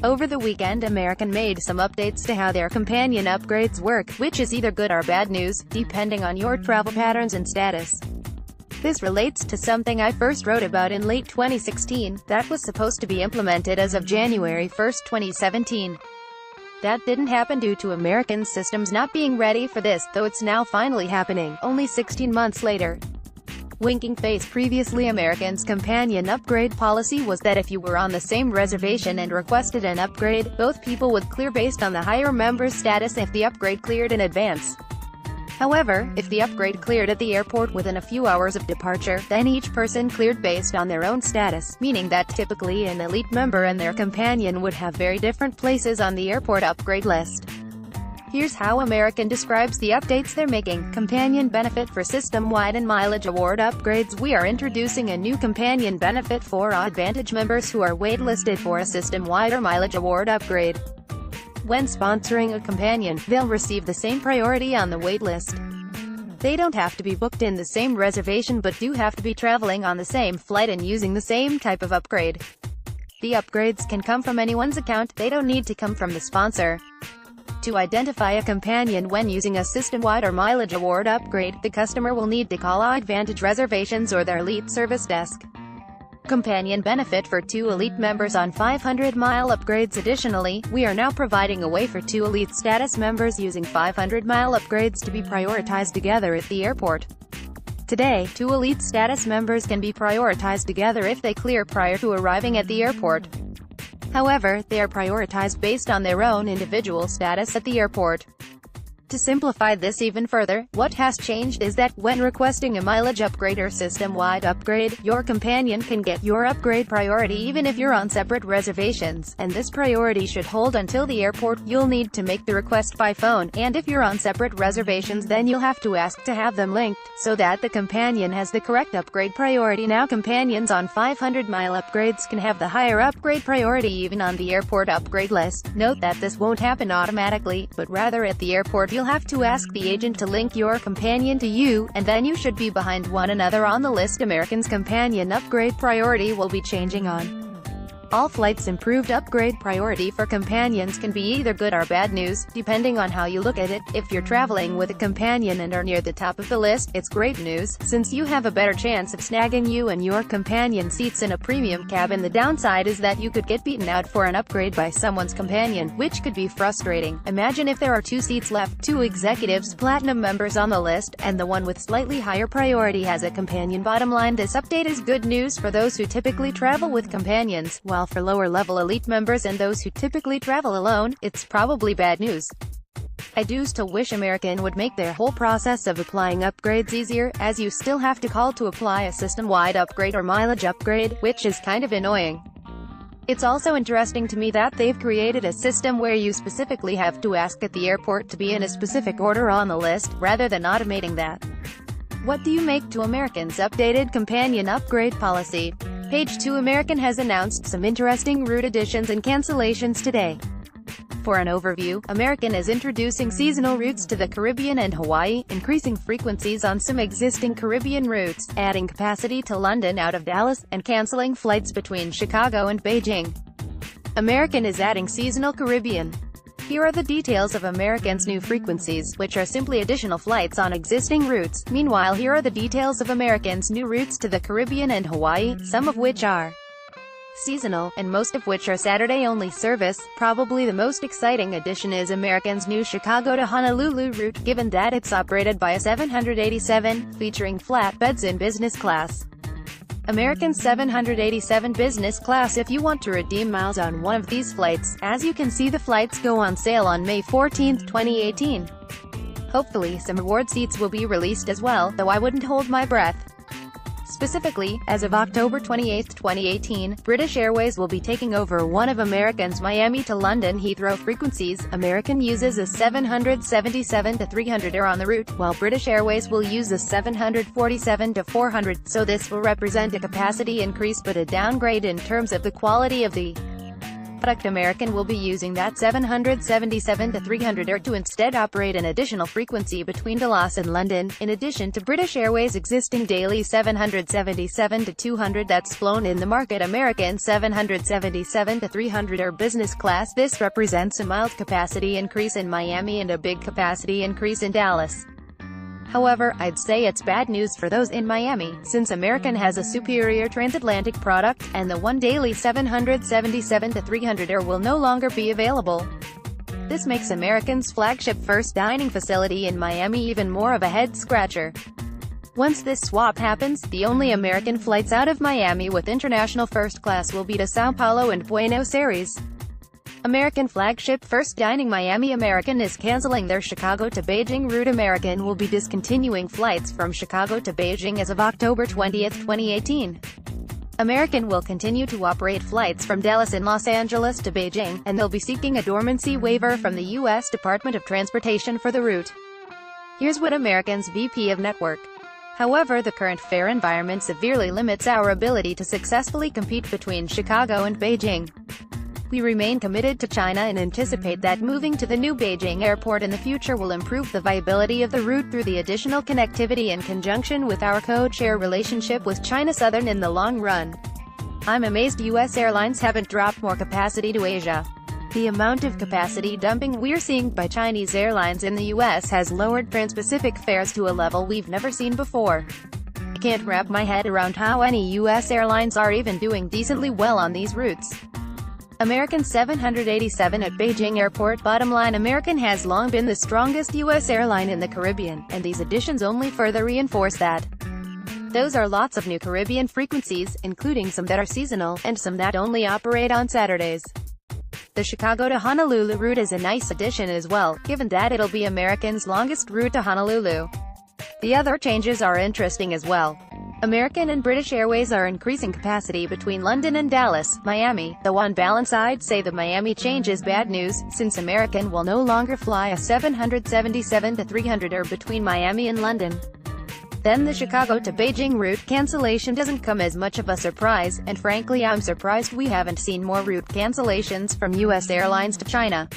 Over the weekend, American made some updates to how their companion upgrades work, which is either good or bad news, depending on your travel patterns and status. This relates to something I first wrote about in late 2016, that was supposed to be implemented as of January 1, 2017. That didn't happen due to American systems not being ready for this, though it's now finally happening, only 16 months later. Winking face. Previously, American's companion upgrade policy was that if you were on the same reservation and requested an upgrade, both people would clear based on the higher member's status if the upgrade cleared in advance. However, if the upgrade cleared at the airport within a few hours of departure, then each person cleared based on their own status, meaning that typically an elite member and their companion would have very different places on the airport upgrade list. Here's how American describes the updates they're making. Companion benefit for system-wide and mileage award upgrades. We are introducing a new companion benefit for AAdvantage members who are waitlisted for a system-wide or mileage award upgrade. When sponsoring a companion, they'll receive the same priority on the waitlist. They don't have to be booked in the same reservation but do have to be traveling on the same flight and using the same type of upgrade. The upgrades can come from anyone's account, they don't need to come from the sponsor. To identify a companion when using a system-wide or mileage award upgrade, the customer will need to call AAdvantage Reservations or their elite service desk. Companion benefit for 2 elite members on 500-mile upgrades. Additionally, we are now providing a way for 2 elite status members using 500-mile upgrades to be prioritized together at the airport. Today, 2 elite status members can be prioritized together if they clear prior to arriving at the airport. However, they are prioritized based on their own individual status at the airport. To simplify this even further, what has changed is that, when requesting a mileage upgrade or system-wide upgrade, your companion can get your upgrade priority even if you're on separate reservations, and this priority should hold until the airport. You'll need to make the request by phone, and if you're on separate reservations then you'll have to ask to have them linked, so that the companion has the correct upgrade priority. Now companions on 500-mile upgrades can have the higher upgrade priority even on the airport upgrade list. Note that this won't happen automatically, but rather at the airport you'll have to ask the agent to link your companion to you, and then you should be behind one another on the list. American's companion upgrade priority will be changing on all flights. Improved upgrade priority for companions can be either good or bad news, depending on how you look at it. If you're traveling with a companion and are near the top of the list, it's great news, since you have a better chance of snagging you and your companion seats in a premium cabin. The downside is that you could get beaten out for an upgrade by someone's companion, which could be frustrating. Imagine if there are 2 seats left, 2 executives, platinum members on the list, and the one with slightly higher priority has a companion. Bottom line, this update is good news for those who typically travel with companions, while for lower-level elite members and those who typically travel alone, it's probably bad news. I do still wish American would make their whole process of applying upgrades easier, as you still have to call to apply a system-wide upgrade or mileage upgrade, which is kind of annoying. It's also interesting to me that they've created a system where you specifically have to ask at the airport to be in a specific order on the list, rather than automating that. What do you make to American's updated companion upgrade policy? Page 2. American has announced some interesting route additions and cancellations today. For an overview, American is introducing seasonal routes to the Caribbean and Hawaii, increasing frequencies on some existing Caribbean routes, adding capacity to London out of Dallas, and canceling flights between Chicago and Beijing. American is adding seasonal Caribbean. Here are the details of American's new frequencies, which are simply additional flights on existing routes. Meanwhile, here are the details of American's new routes to the Caribbean and Hawaii, some of which are seasonal, and most of which are Saturday-only service. Probably the most exciting addition is American's new Chicago to Honolulu route, given that it's operated by a 787, featuring flat beds in business class. American 787 business class. If you want to redeem miles on one of these flights, as you can see, the flights go on sale on May 14, 2018. Hopefully some reward seats will be released as well, though I wouldn't hold my breath. Specifically, as of October 28, 2018, British Airways will be taking over one of American's Miami to London Heathrow frequencies. American uses a 777-300 on the route, while British Airways will use a 747-400, so this will represent a capacity increase but a downgrade in terms of the quality of the American will be using that 777-300 to instead operate an additional frequency between Dallas and London, in addition to British Airways' existing daily 777-200 that's flown in the market. American 777-300 business class. This represents a mild capacity increase in Miami and a big capacity increase in Dallas. However, I'd say it's bad news for those in Miami, since American has a superior transatlantic product, and the one daily 777-300 will no longer be available. This makes American's flagship first dining facility in Miami even more of a head-scratcher. Once this swap happens, the only American flights out of Miami with international first class will be to Sao Paulo and Buenos Aires. American flagship first dining Miami. American is canceling their Chicago to Beijing route. American will be discontinuing flights from Chicago to Beijing as of October 20, 2018. American will continue to operate flights from Dallas and Los Angeles to Beijing, and they'll be seeking a dormancy waiver from the U.S. Department of Transportation for the route. Here's what American's VP of Network. However, the current fare environment severely limits our ability to successfully compete between Chicago and Beijing. We remain committed to China and anticipate that moving to the new Beijing airport in the future will improve the viability of the route through the additional connectivity in conjunction with our code-share relationship with China Southern in the long run. I'm amazed U.S. airlines haven't dropped more capacity to Asia. The amount of capacity dumping we're seeing by Chinese airlines in the U.S. has lowered Trans-Pacific fares to a level we've never seen before. I can't wrap my head around how any U.S. airlines are even doing decently well on these routes. American 787 at Beijing Airport. Bottom line, American has long been the strongest U.S. airline in the Caribbean, and these additions only further reinforce that. Those are lots of new Caribbean frequencies, including some that are seasonal, and some that only operate on Saturdays. The Chicago to Honolulu route is a nice addition as well, given that it'll be American's longest route to Honolulu. The other changes are interesting as well. American and British Airways are increasing capacity between London and Dallas, Miami, though on balance I'd say the Miami change is bad news, since American will no longer fly a 777-300 between Miami and London. Then the Chicago to Beijing route cancellation doesn't come as much of a surprise, and frankly I'm surprised we haven't seen more route cancellations from U.S. airlines to China.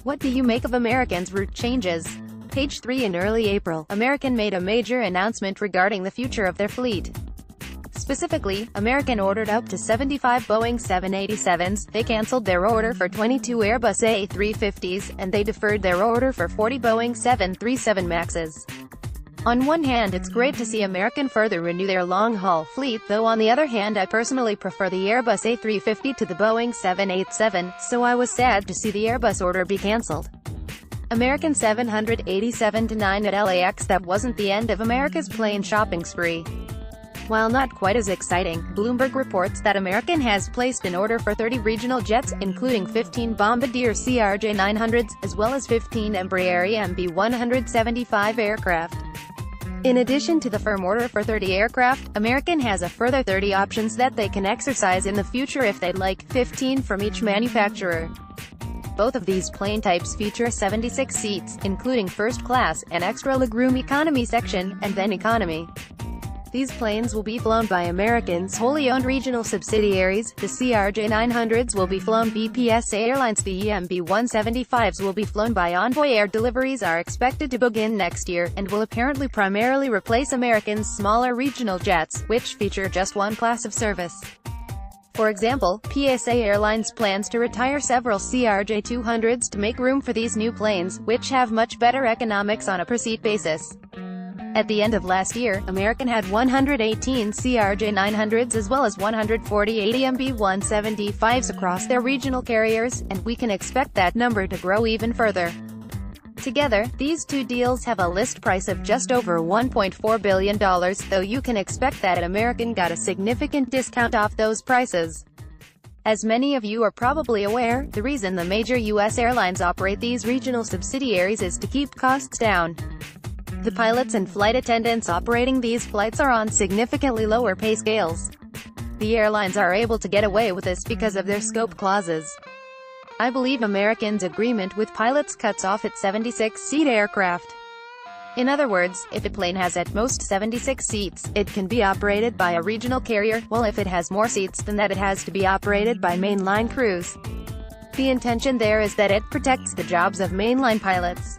What do you make of American's route changes? Page 3. In early April, American made a major announcement regarding the future of their fleet. Specifically, American ordered up to 75 Boeing 787s, they canceled their order for 22 Airbus A350s, and they deferred their order for 40 Boeing 737 MAXs. On one hand, it's great to see American further renew their long-haul fleet, though on the other hand I personally prefer the Airbus A350 to the Boeing 787, so I was sad to see the Airbus order be cancelled. American 787-9 at LAX. That wasn't the end of America's plane shopping spree. While not quite as exciting, Bloomberg reports that American has placed an order for 30 regional jets, including 15 Bombardier CRJ-900s, as well as 15 Embraer MB-175 aircraft. In addition to the firm order for 30 aircraft, American has a further 30 options that they can exercise in the future if they'd like, 15 from each manufacturer. Both of these plane types feature 76 seats, including first class, an extra legroom economy section, and then economy. These planes will be flown by American's wholly owned regional subsidiaries. The CRJ-900s will be flown by BPS Airlines. The MB-175s will be flown by Envoy Air. Deliveries are expected to begin next year, and will apparently primarily replace American's smaller regional jets, which feature just one class of service. For example, PSA Airlines plans to retire several CRJ-200s to make room for these new planes, which have much better economics on a per-seat basis. At the end of last year, American had 118 CRJ-900s as well as 148 MB-175s across their regional carriers, and we can expect that number to grow even further. Together, these two deals have a list price of just over $1.4 billion, though you can expect that American got a significant discount off those prices. As many of you are probably aware, the reason the major U.S. airlines operate these regional subsidiaries is to keep costs down. The pilots and flight attendants operating these flights are on significantly lower pay scales. The airlines are able to get away with this because of their scope clauses. I believe American's agreement with pilots cuts off its 76-seat aircraft. In other words, if a plane has at most 76 seats, it can be operated by a regional carrier, while if it has more seats than that it has to be operated by mainline crews. The intention there is that it protects the jobs of mainline pilots.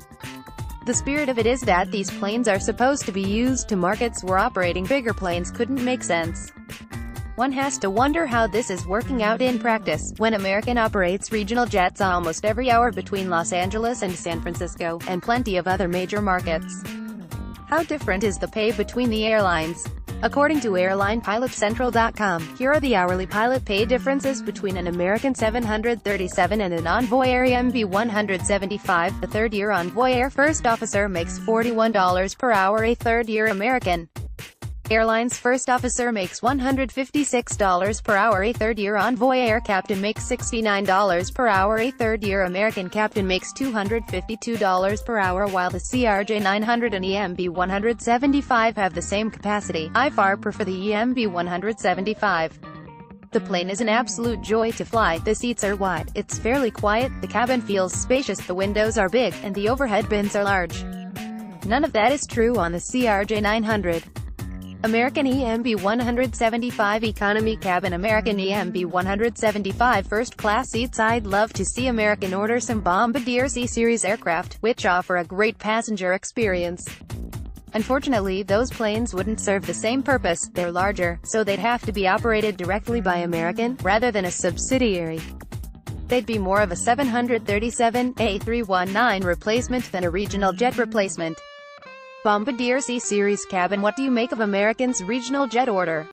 The spirit of it is that these planes are supposed to be used to markets where operating bigger planes couldn't make sense. One has to wonder how this is working out in practice, when American operates regional jets almost every hour between Los Angeles and San Francisco, and plenty of other major markets. How different is the pay between the airlines? According to AirlinePilotCentral.com, here are the hourly pilot pay differences between an American 737 and an Envoy Air EMB 175. A third-year Envoy Air first officer makes $41 per hour. A third-year American Airlines first officer makes $156 per hour. A third-year Envoy Air captain makes $69 per hour. A third-year American captain makes $252 per hour, while the CRJ 900 and EMB 175 have the same capacity. I far prefer the EMB 175. The plane is an absolute joy to fly. The seats are wide, it's fairly quiet, the cabin feels spacious, the windows are big, and the overhead bins are large. None of that is true on the CRJ 900. American EMB 175 Economy Cabin. American EMB 175 First Class Seats. I'd love to see American order some Bombardier C-Series aircraft, which offer a great passenger experience. Unfortunately, those planes wouldn't serve the same purpose, they're larger, so they'd have to be operated directly by American, rather than a subsidiary. They'd be more of a 737 A319 replacement than a regional jet replacement. Bombardier C-Series cabin. What do you make of American's regional jet order?